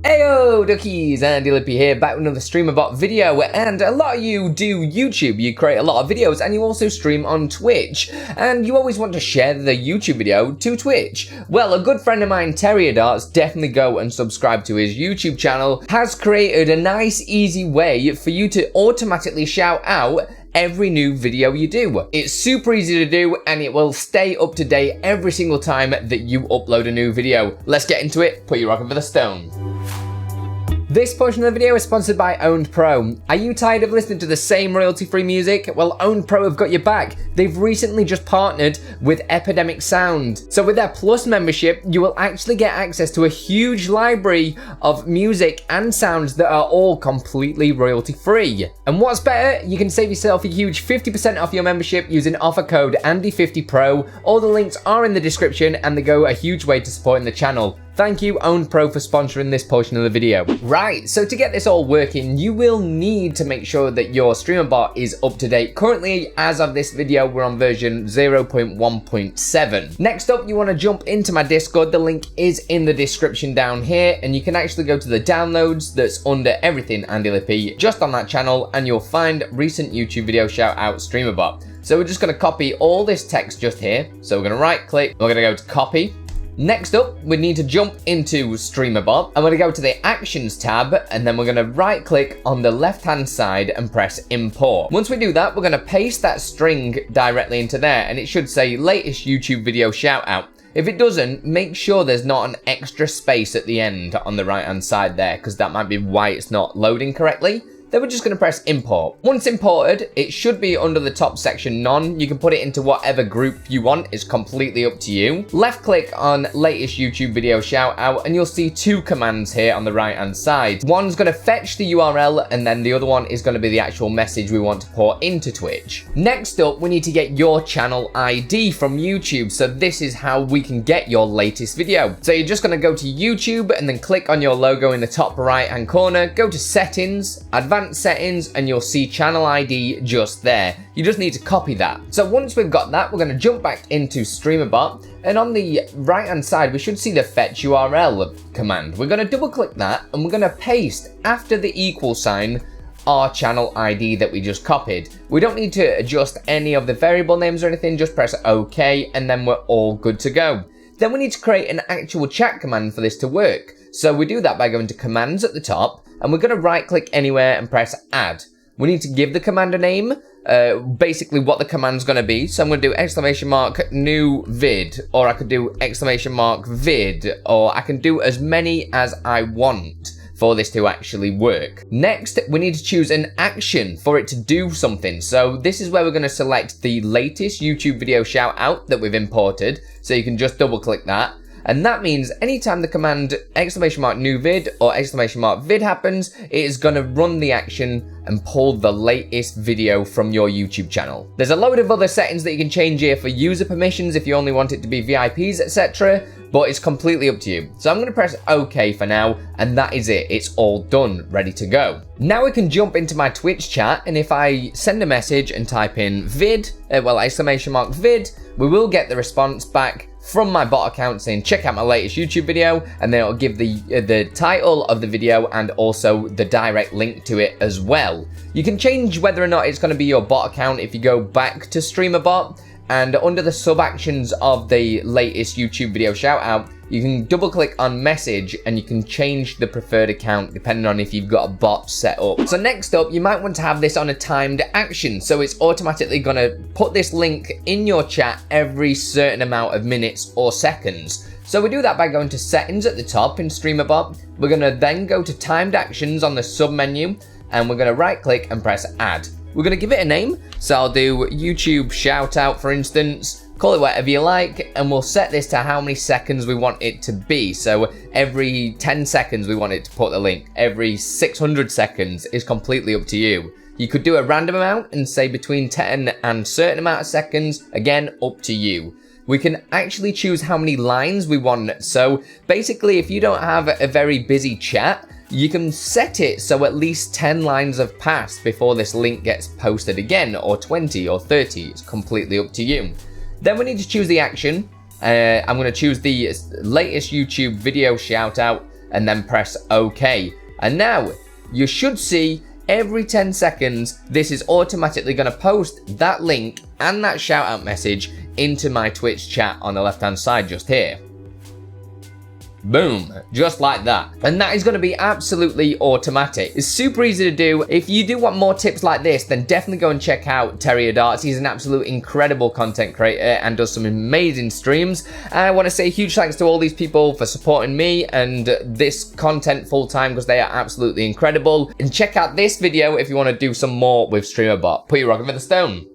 Heyo duckies, Andi here, back with another Streamer.Bot video, and a lot of you do YouTube, you create a lot of videos, and you also stream on Twitch, and you always want to share the YouTube video to Twitch. Well, a good friend of mine, Darts, definitely go and subscribe to his YouTube channel, has created a nice, easy way for you to automatically shout out every new video you do. It's super easy to do and it will stay up to date every single time that you upload a new video. Let's get into it, put your rock over the stone. This portion of the video is sponsored by Owned Pro. Are you tired of listening to the same royalty-free music? Well, Owned Pro have got your back. They've recently just partnered with Epidemic Sound. So with their Plus membership, you will actually get access to a huge library of music and sounds that are all completely royalty-free. And what's better, you can save yourself a huge 50% off your membership using offer code Andi50Pro. All the links are in the description and they go a huge way to supporting the channel. Thank you, Owned Pro, for sponsoring this portion of the video. Right, so to get this all working, you will need to make sure that your Streamer.Bot is up to date. Currently, as of this video, we're on version 0.1.7. Next up, you want to jump into my Discord. The link is in the description down here, and you can actually go to the downloads that's under everything Andi just on that channel, and you'll find recent YouTube video shout out Streamer.Bot. So we're just going to copy all this text just here. So we're going to right click, we're going to go to copy. Next up, we need to jump into Streamer.Bot. I'm going to go to the Actions tab, and then we're going to right click on the left-hand side and press Import. Once we do that, we're going to paste that string directly into there, and it should say latest YouTube video shoutout. If it doesn't, make sure there's not an extra space at the end on the right-hand side there, because that might be why it's not loading correctly. Then we're just going to press import. Once imported, it should be under the top section none. You can put it into whatever group you want. It's completely up to you. Left click on latest YouTube video shout out and you'll see two commands here on the right hand side. One's going to fetch the URL and then the other one is going to be the actual message we want to pour into Twitch. Next up, we need to get your channel ID from YouTube. So this is how we can get your latest video. So you're just going to go to YouTube and then click on your logo in the top right hand corner, go to settings, advanced settings, and you'll see channel ID just there. You just need to copy that. So once we've got that, we're going to jump back into Streamer.Bot, and on the right hand side we should see the fetch URL command. We're going to double click that and we're going to paste after the equal sign our channel ID that we just copied. We don't need to adjust any of the variable names or anything, just press OK and then we're all good to go. Then we need to create an actual chat command for this to work. So we do that by going to commands at the top, and we're going to right click anywhere and press add. We need to give the command a name, basically what the command's going to be. So I'm going to do exclamation mark new vid, or I could do exclamation mark vid, or I can do as many as I want for this to actually work. Next, we need to choose an action for it to do something. So this is where we're going to select the latest YouTube video shout out that we've imported. So you can just double click that. And that means anytime the command exclamation mark new vid or exclamation mark vid happens, it is going to run the action and pull the latest video from your YouTube channel. There's a load of other settings that you can change here for user permissions if you only want it to be VIPs, etc. But it's completely up to you. So I'm going to press OK for now, and that is it. It's all done, ready to go. Now we can jump into my Twitch chat, and if I send a message and type in vid, exclamation mark vid, we will get the response back from my bot account saying check out my latest YouTube video, and then it'll give the title of the video and also the direct link to it as well. You can change whether or not it's going to be your bot account if you go back to Streamer.Bot, and under the sub actions of the latest YouTube video shout out, you can double click on message and you can change the preferred account depending on if you've got a bot set up. So next up, you might want to have this on a timed action. So it's automatically going to put this link in your chat every certain amount of minutes or seconds. So we do that by going to settings at the top in Streamer.Bot. We're going to then go to timed actions on the sub menu, and we're going to right click and press add. We're going to give it a name. So I'll do YouTube shoutout, for instance. Call it whatever you like, and we'll set this to how many seconds we want it to be. So every 10 seconds we want it to put the link. Every 600 seconds is completely up to you. You could do a random amount and say between 10 and certain amount of seconds. Again, up to you. We can actually choose how many lines we want. So basically, if you don't have a very busy chat, you can set it so at least 10 lines have passed before this link gets posted again, or 20 or 30. It's completely up to you. Then we need to choose the action. I'm going to choose the latest YouTube video shout out, and then press OK. And now you should see every 10 seconds this is automatically going to post that link and that shout out message into my Twitch chat on the left hand side just here. Boom, just like that. And that is going to be absolutely automatic. It's super easy to do. If you do want more tips like this, then definitely go and check out Terrier Darts. He's an absolute incredible content creator and does some amazing streams. And I want to say a huge thanks to all these people for supporting me and this content full time, because they are absolutely incredible. And check out this video if you want to do some more with Streamer.Bot. Put your rocket in the stone.